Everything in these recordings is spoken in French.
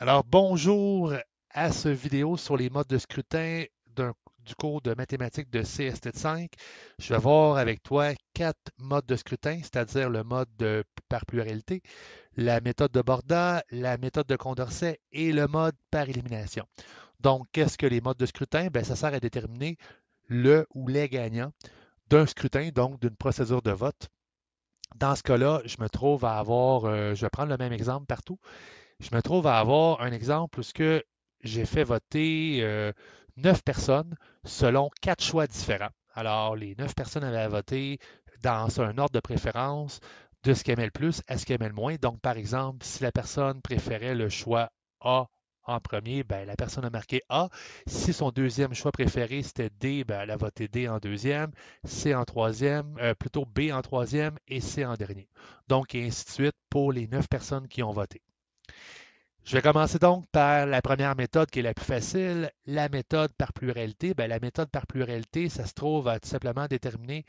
Alors, bonjour à ce vidéo sur les modes de scrutin du cours de mathématiques de CST5. Je vais voir avec toi quatre modes de scrutin, c'est-à-dire le mode par pluralité, la méthode de Borda, la méthode de Condorcet et le mode par élimination. Donc, qu'est-ce que les modes de scrutin? Ben, ça sert à déterminer le ou les gagnants d'un scrutin, donc d'une procédure de vote. Dans ce cas-là, je me trouve à avoir, je vais prendre le même exemple partout. Je me trouve à avoir un exemple où ce que j'ai fait voter 9 personnes selon quatre choix différents. Alors, les 9 personnes avaient voté dans un ordre de préférence de ce qu'elles aimaient le plus à ce qu'elles aimaient le moins. Donc, par exemple, si la personne préférait le choix A en premier, ben, la personne a marqué A. Si son deuxième choix préféré, c'était D, ben, elle a voté D en deuxième, C en troisième, plutôt B en troisième et C en dernier. Donc, et ainsi de suite pour les 9 personnes qui ont voté. Je vais commencer donc par la première méthode qui est la plus facile, la méthode par pluralité. Ben, la méthode par pluralité, ça se trouve à tout simplement déterminer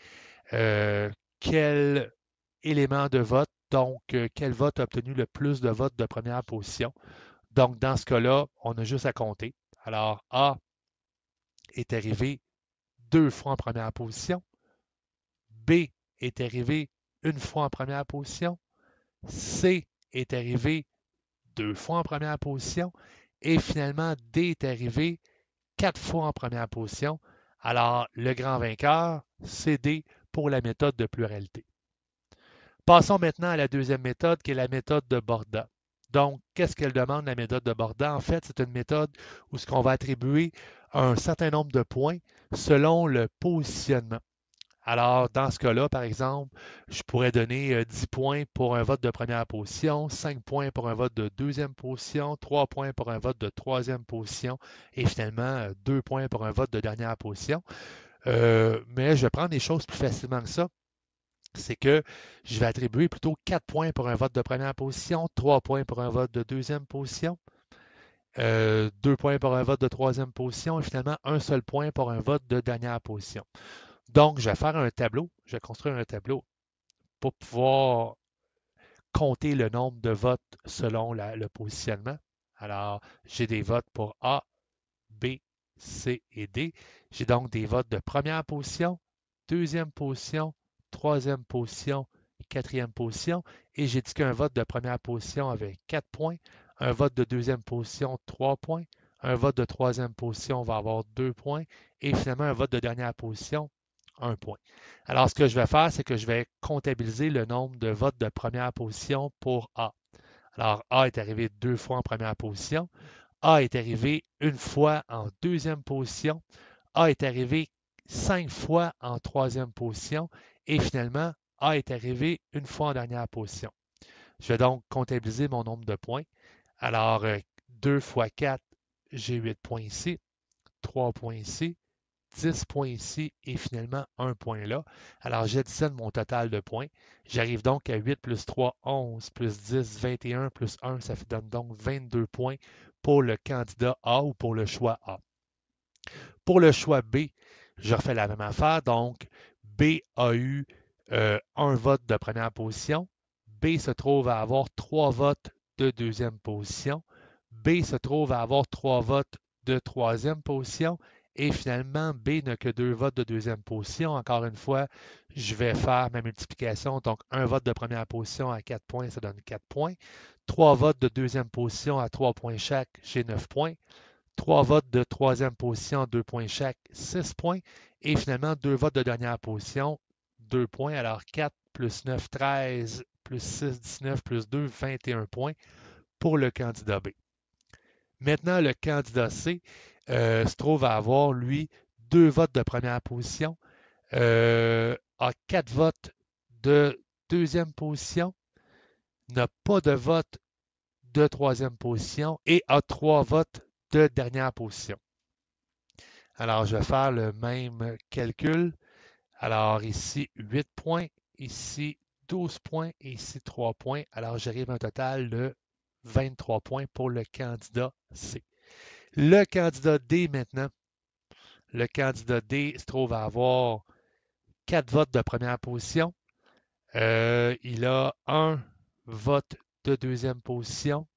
euh, quel élément de vote, donc quel vote a obtenu le plus de votes de première position. Donc, dans ce cas-là, on a juste à compter. Alors, A est arrivé 2 fois en première position, B est arrivé 1 fois en première position, C est arrivé 2 fois en première position. Et finalement, D est arrivé 4 fois en première position. Alors, le grand vainqueur, c'est D pour la méthode de pluralité. Passons maintenant à la deuxième méthode, qui est la méthode de Borda. Donc, qu'est-ce qu'elle demande, la méthode de Borda? En fait, c'est une méthode où ce qu'on va attribuer un certain nombre de points selon le positionnement. Alors, dans ce cas-là, par exemple, je pourrais donner 10 points pour un vote de première position, 5 points pour un vote de deuxième position, 3 points pour un vote de troisième position et finalement 2 points pour un vote de dernière position. Mais je vais prendre des choses plus facilement que ça. C'est que je vais attribuer plutôt 4 points pour un vote de première position, 3 points pour un vote de deuxième position, 2 points pour un vote de troisième position et finalement un seul point pour un vote de dernière position. Donc, je vais faire un tableau, je vais construire un tableau pour pouvoir compter le nombre de votes selon le positionnement. Alors, j'ai des votes pour A, B, C et D. J'ai donc des votes de première position, deuxième position, troisième position, quatrième position. Et j'ai dit qu'un vote de première position avait 4 points, un vote de deuxième position, 3 points, un vote de troisième position va avoir 2 points, et finalement un vote de dernière position, 1 point. Alors, ce que je vais faire, c'est que je vais comptabiliser le nombre de votes de première position pour A. Alors, A est arrivé 2 fois en première position. A est arrivé 1 fois en deuxième position. A est arrivé 5 fois en troisième position. Et finalement, A est arrivé 1 fois en dernière position. Je vais donc comptabiliser mon nombre de points. Alors, 2 fois 4, j'ai 8 points ici, 3 points ici, 10 points ici et finalement 1 point là. Alors, j'additionne mon total de points. J'arrive donc à 8 plus 3, 11, plus 10, 21, plus 1, ça donne donc 22 points pour le candidat A ou pour le choix A. Pour le choix B, je refais la même affaire. Donc, B a eu un vote de première position. B se trouve à avoir 3 votes de deuxième position. B se trouve à avoir 3 votes de troisième position. Et finalement, B n'a que 2 votes de deuxième position. Encore une fois, je vais faire ma multiplication. Donc, un vote de première position à 4 points, ça donne 4 points. 3 votes de deuxième position à 3 points chaque, j'ai 9 points. 3 votes de troisième position, 2 points chaque, 6 points. Et finalement, 2 votes de dernière position, 2 points. Alors 4 plus 9, 13, plus 6, 19, plus 2, 21 points pour le candidat B. Maintenant, le candidat C se trouve à avoir, lui, 2 votes de première position, a 4 votes de deuxième position, n'a pas de vote de troisième position et a 3 votes de dernière position. Alors, je vais faire le même calcul. Alors, ici, 8 points, ici, 12 points et ici, 3 points. Alors, j'arrive à un total de 23 points pour le candidat C. Le candidat D maintenant, le candidat D se trouve à avoir 4 votes de première position. Il a un vote de deuxième position,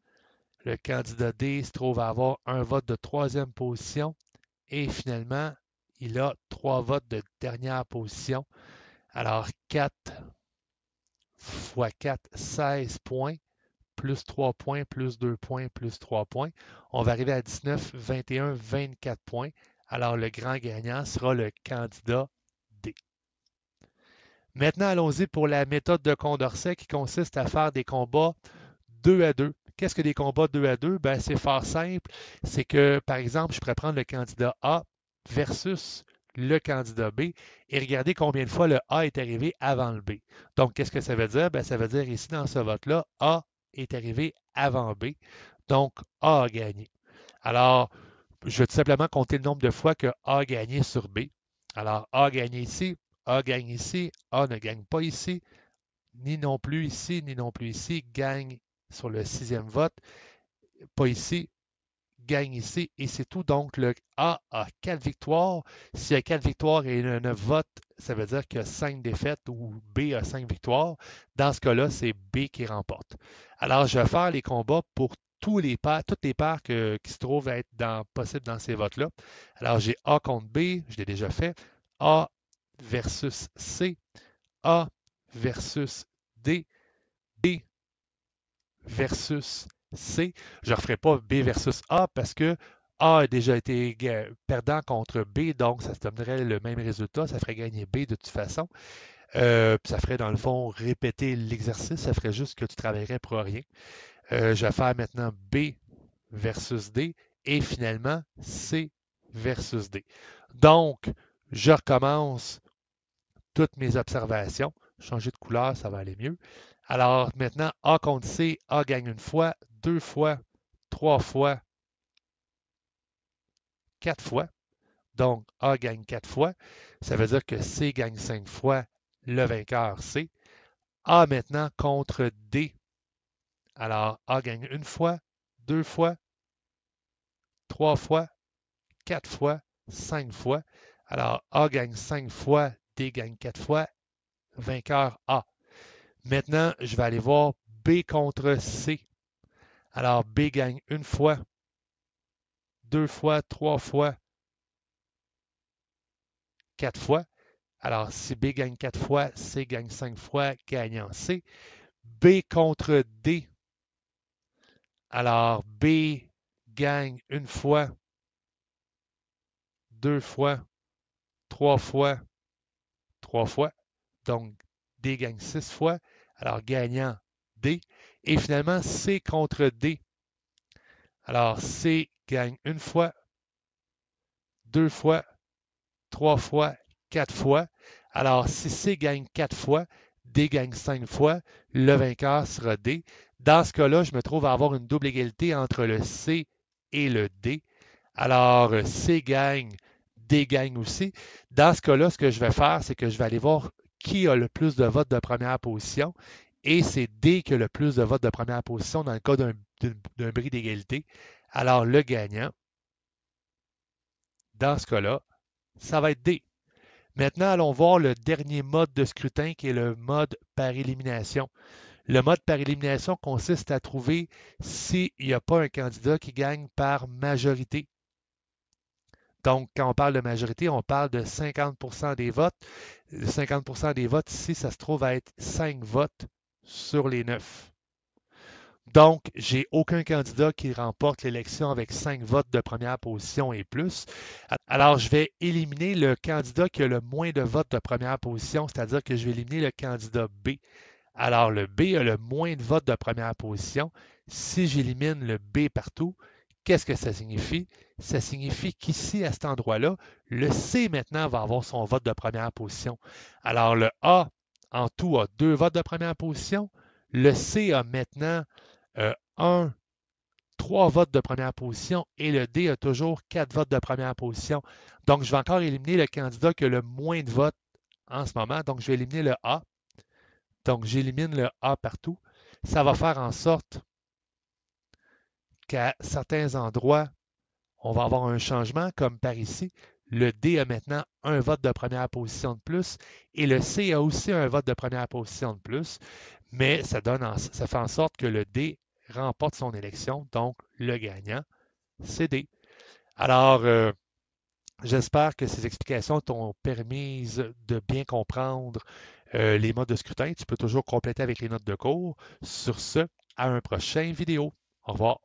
Le candidat D se trouve à avoir un vote de troisième position et finalement, il a 3 votes de dernière position. Alors, 4 fois 4, 16 points, plus 3 points, plus 2 points, plus 3 points. On va arriver à 19, 21, 24 points. Alors, le grand gagnant sera le candidat D. Maintenant, allons-y pour la méthode de Condorcet qui consiste à faire des combats 2 à 2. Qu'est-ce que des combats 2 à 2? Ben, c'est fort simple. C'est que, par exemple, je pourrais prendre le candidat A versus le candidat B et regarder combien de fois le A est arrivé avant le B. Donc, qu'est-ce que ça veut dire? Ben, ça veut dire ici, dans ce vote-là, A est arrivé avant B. Donc, A a gagné. Alors, je vais tout simplement compter le nombre de fois que A a gagné sur B. Alors, A a gagné ici, A gagne ici, A ne gagne pas ici, ni non plus ici, ni non plus ici, gagne sur le sixième vote, pas ici, gagne ici, et c'est tout. Donc, le A a 4 victoires. S'il y a 4 victoires et 9 votes, ça veut dire qu'il y a 5 défaites ou B a 5 victoires. Dans ce cas-là, c'est B qui remporte. Alors, je vais faire les combats pour toutes les paires qui se trouvent à être possibles dans ces votes-là. Alors, j'ai A contre B, je l'ai déjà fait. A versus C, A versus D, B versus C. Je ne referai pas B versus A parce que A a déjà été perdant contre B, donc ça se donnerait le même résultat. Ça ferait gagner B de toute façon. Ça ferait dans le fond répéter l'exercice. Ça ferait juste que tu travaillerais pour rien. Je vais faire maintenant B versus D et finalement C versus D. Donc, je recommence toutes mes observations. Changer de couleur, ça va aller mieux. Alors maintenant, A contre C, A gagne une fois, 2 fois, 3 fois, 4 fois. Donc, A gagne 4 fois. Ça veut dire que C gagne 5 fois, le vainqueur C. A maintenant contre D. Alors, A gagne une fois, 2 fois, 3 fois, 4 fois, 5 fois. Alors, A gagne 5 fois, D gagne 4 fois, vainqueur A. Maintenant, je vais aller voir B contre C. Alors, B gagne une fois, 2 fois, 3 fois, 4 fois. Alors, si B gagne 4 fois, C gagne 5 fois, gagnant C. B contre D. Alors, B gagne une fois, 2 fois, 3 fois, 3 fois. Donc, D gagne 6 fois. Alors, gagnant D. Et finalement, C contre D. Alors, C gagne une fois, 2 fois, 3 fois, 4 fois. Alors, si C gagne 4 fois, D gagne 5 fois, le vainqueur sera D. Dans ce cas-là, je me trouve à avoir une double égalité entre le C et le D. Alors, C gagne, D gagne aussi. Dans ce cas-là, ce que je vais faire, c'est que je vais aller voir qui a le plus de votes de première position. Et c'est D qui a le plus de votes de première position dans le cas d'un bris d'égalité. Alors, le gagnant, dans ce cas-là, ça va être D. Maintenant, allons voir le dernier mode de scrutin qui est le mode par élimination. Le mode par élimination consiste à trouver s'il n'y a pas un candidat qui gagne par majorité. Donc, quand on parle de majorité, on parle de 50% des votes. 50% des votes, ici, ça se trouve à être 5 votes sur les 9. Donc, j'ai aucun candidat qui remporte l'élection avec 5 votes de première position et plus. Alors, je vais éliminer le candidat qui a le moins de votes de première position, c'est-à-dire que je vais éliminer le candidat B. Alors, le B a le moins de votes de première position. Si j'élimine le B partout, qu'est-ce que ça signifie? Ça signifie qu'ici, à cet endroit-là, le C maintenant va avoir son vote de première position. Alors, le A en tout a 2 votes de première position. Le C a maintenant 3 votes de première position et le D a toujours 4 votes de première position. Donc, je vais encore éliminer le candidat qui a le moins de votes en ce moment. Donc, je vais éliminer le A. Donc, j'élimine le A partout. Ça va faire en sorte qu'à certains endroits, on va avoir un changement, comme par ici. Le D a maintenant un vote de première position de plus et le C a aussi un vote de première position de plus, mais ça fait en sorte que le D remporte son élection. Donc, le gagnant, c'est D. Alors, j'espère que ces explications t'ont permis de bien comprendre les modes de scrutin. Tu peux toujours compléter avec les notes de cours. Sur ce, à un prochain vidéo. Au revoir.